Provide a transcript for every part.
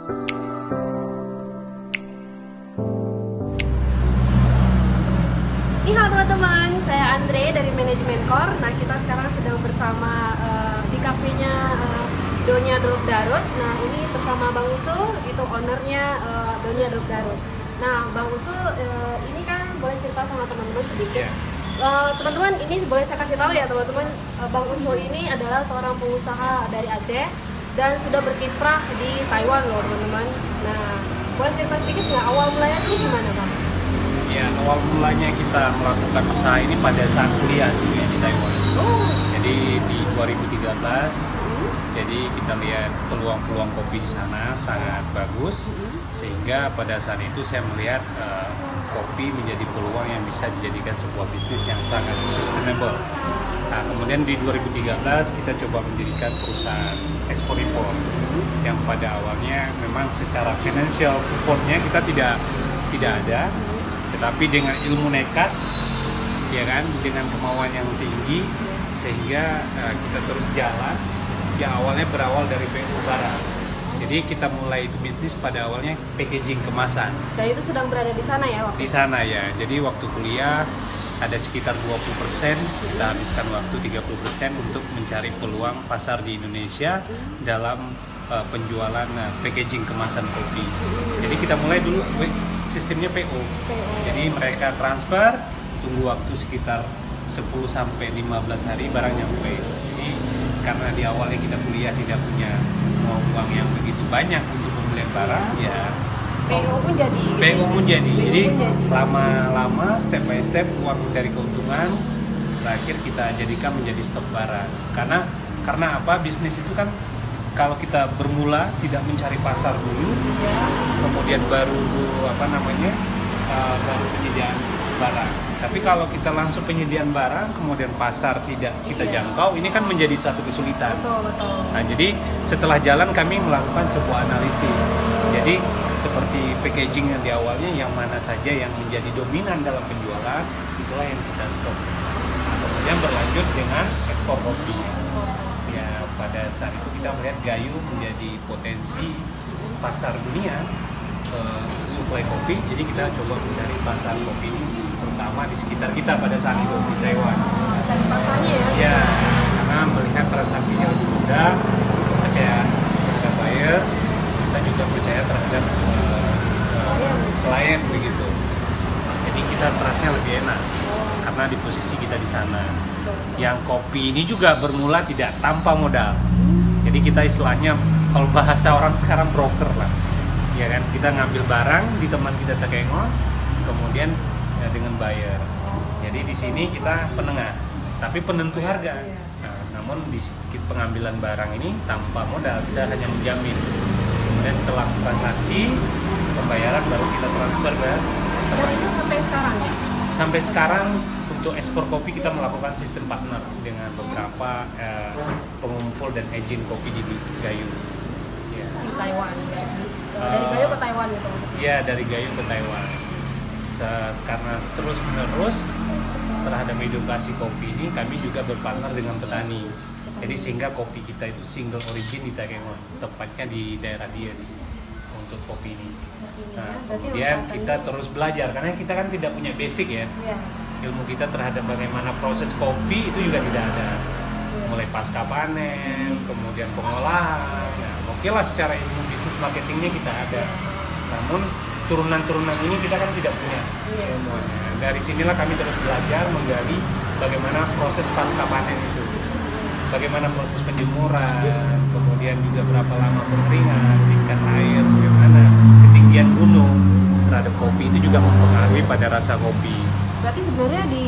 Halo teman-teman, saya Andre dari Manajemen Core. Nah, kita sekarang sedang bersama di kafenya Donya Drop Garut. Nah, ini bersama Bang Usul, itu ownernya Donya Drop Garut. Nah, Bang Usul ini kan boleh cerita sama teman-teman sedikit. Teman-teman, ini boleh saya kasih tahu ya teman-teman, Bang Usul ini adalah seorang pengusaha dari Aceh dan sudah berkiprah di Taiwan loh teman-teman. Nah, boleh cerita sedikit nggak awal mulanya itu gimana Bang? Ya, awal mulanya kita melakukan usaha ini pada saat kuliah dulu ya di Taiwan. Jadi di 2013, jadi kita lihat peluang-peluang kopi di sana sangat bagus, sehingga pada saat itu saya melihat kopi menjadi peluang yang bisa dijadikan sebuah bisnis yang sangat sustainable. Nah, kemudian di 2013 kita coba mendirikan perusahaan ekspor impor yang pada awalnya memang secara financial supportnya kita tidak ada. Tetapi dengan ilmu nekat, ya kan, dengan kemauan yang tinggi, sehingga kita terus jalan. Ya awalnya berawal dari PO barang. Jadi kita mulai itu bisnis pada awalnya packaging kemasan. Dan itu sedang berada di sana ya waktu Di sana ya. Jadi waktu kuliah ada sekitar 20%, kita habiskan waktu 30% untuk mencari peluang pasar di Indonesia dalam penjualan packaging kemasan kopi. Jadi kita mulai dulu sistemnya PO. Jadi mereka transfer, tunggu waktu sekitar 10-15 hari barang nyampe. Jadi karena di awalnya kita kuliah tidak punya uang yang begitu banyak untuk pembelian barang, ya PO pun jadi. PO pun jadi. Jadi jadi. lama-lama step by step uang dari keuntungan terakhir kita jadikan menjadi stok barang. Karena apa? Bisnis itu kan kalau kita bermula tidak mencari pasar dulu, kemudian baru baru penyediaan barang. Tapi kalau kita langsung penyediaan barang, kemudian pasar tidak kita jangkau, ini kan menjadi satu kesulitan. Betul. Nah, jadi setelah jalan kami melakukan sebuah analisis. Jadi seperti packaging yang di awalnya, yang mana saja yang menjadi dominan dalam penjualan, itulah yang kita stop. Nah, kemudian berlanjut dengan ekspor kopi. Ya, pada saat itu kita melihat Gayo menjadi potensi pasar dunia suplai kopi, jadi kita coba mencari pasar kopi ini terutama di sekitar kita pada saat itu di Taiwan. Cari pasarnya ya? Ya, karena melihat transaksinya lebih mudah, percaya terhadap buyer, kita juga percaya terhadap klien begitu. Jadi kita trustnya lebih enak karena di posisi kita di sana. Yang kopi ini juga bermula tidak tanpa modal. Jadi kita istilahnya kalau bahasa orang sekarang broker lah. Ya kan, kita ngambil barang di teman kita Takengon, kemudian ya, dengan buyer. Jadi di sini kita penengah, tapi penentu harga. Nah, namun di pengambilan barang ini tanpa modal, kita hanya menjamin. Kemudian setelah transaksi pembayaran baru kita transfer ke teman. Dan itu sampai sekarang ya? Sampai sekarang untuk ekspor kopi kita melakukan sistem partner dengan beberapa pengumpul dan agent kopi di Gayo. Ya. Di Taiwan ya? Dari Gayo ke Taiwan gitu? Iya, dari Gayo ke Taiwan. Karena terus menerus terhadap edukasi kopi ini, kami juga berpartner dengan petani. Jadi sehingga kopi kita itu single origin di Takengon, tepatnya di daerah Dies untuk kopi ini. Nah, kemudian kita terus belajar karena kita kan tidak punya basic ya. Ilmu kita terhadap bagaimana proses kopi itu juga tidak ada. Mulai pasca panen, kemudian pengolahan. Nah, oke lah secara ilmu bisnis marketingnya kita ada. Namun turunan-turunan ini kita kan tidak punya ilmunya. Dari sinilah kami terus belajar menggali bagaimana proses pasca panen itu. Bagaimana proses penjemuran, kemudian juga berapa lama pengeringan, tingkat air, bagaimana ketinggian gunung terhadap kopi itu juga mempengaruhi pada rasa kopi. Berarti sebenarnya di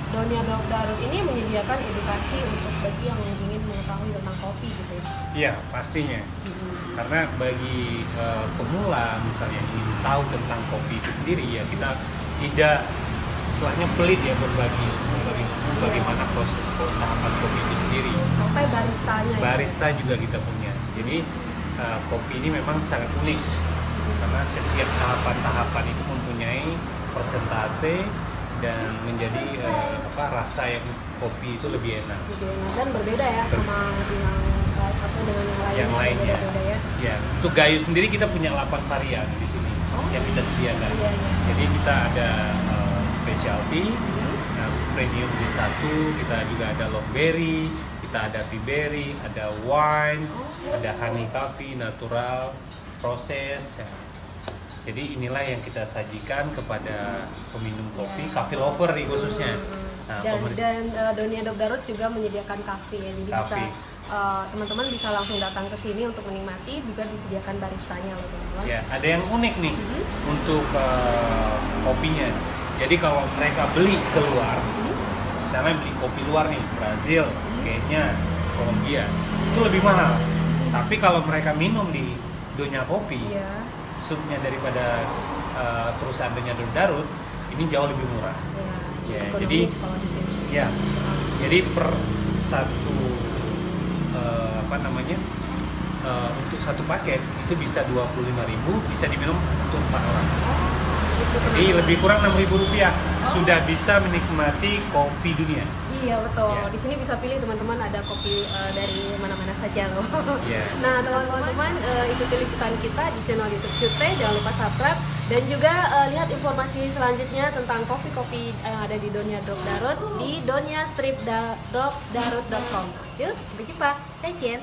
Donya Drop Garut ini menyediakan edukasi untuk bagi yang ingin mengetahui tentang kopi gitu ya? Iya, pastinya. Karena bagi pemula misalnya ingin tahu tentang kopi itu sendiri, ya kita tidak istilahnya pelit ya berbagi bagaimana proses tahapan kopi itu sendiri. Sampai baristanya. Barista juga kita punya. Jadi kopi ini memang sangat unik karena setiap tahapan-tahapan itu mempunyai persentase dan menjadi rasa yang kopi itu lebih enak. Dan berbeda ya sama yang satu dengan yang lain. Yang lainnya. Berbeda ya. Ya, untuk Gayo sendiri kita punya 8 varian di sini yang kita sediakan. Iya, iya. Jadi kita ada specialty, nah, premium D1, kita juga ada long berry, kita ada tea berry, ada wine, ada honey coffee, natural, proses. Ya. Jadi inilah yang kita sajikan kepada peminum kopi, coffee lover nih khususnya. Nah, Dan Donya Dok Darut juga menyediakan kafe ya, jadi Cafe. bisa teman-teman bisa langsung datang ke sini untuk menikmati, juga disediakan baristanya loh teman-teman. Ya, ada yang unik nih untuk kopinya. Jadi kalau mereka beli keluar, misalnya beli kopi luar nih, Brazil, Kenya, Kolombia, itu lebih mahal. Tapi kalau mereka minum di Donya Kopi, Iya. supnya daripada perusahaan Donya Dok Darut, ini jauh lebih murah. Ya, Ya, ekonomis jadi kalau di sini. ya, jadi per satu untuk satu paket itu bisa 25.000, bisa diminum untuk 4 orang. Gitu, Jadi teman-teman. lebih kurang Rp6.000 sudah bisa menikmati kopi dunia. Iya betul. Ya. Di sini bisa pilih teman-teman, ada kopi dari mana-mana saja loh. Ya. Nah teman-teman, ikuti liputan kita di channel YouTube Cute. Jangan lupa subscribe dan juga lihat informasi selanjutnya tentang kopi-kopi yang ada di Donya Dok Darut di donyastripdarut.com. Yuk, sampai jumpa. Zaijian.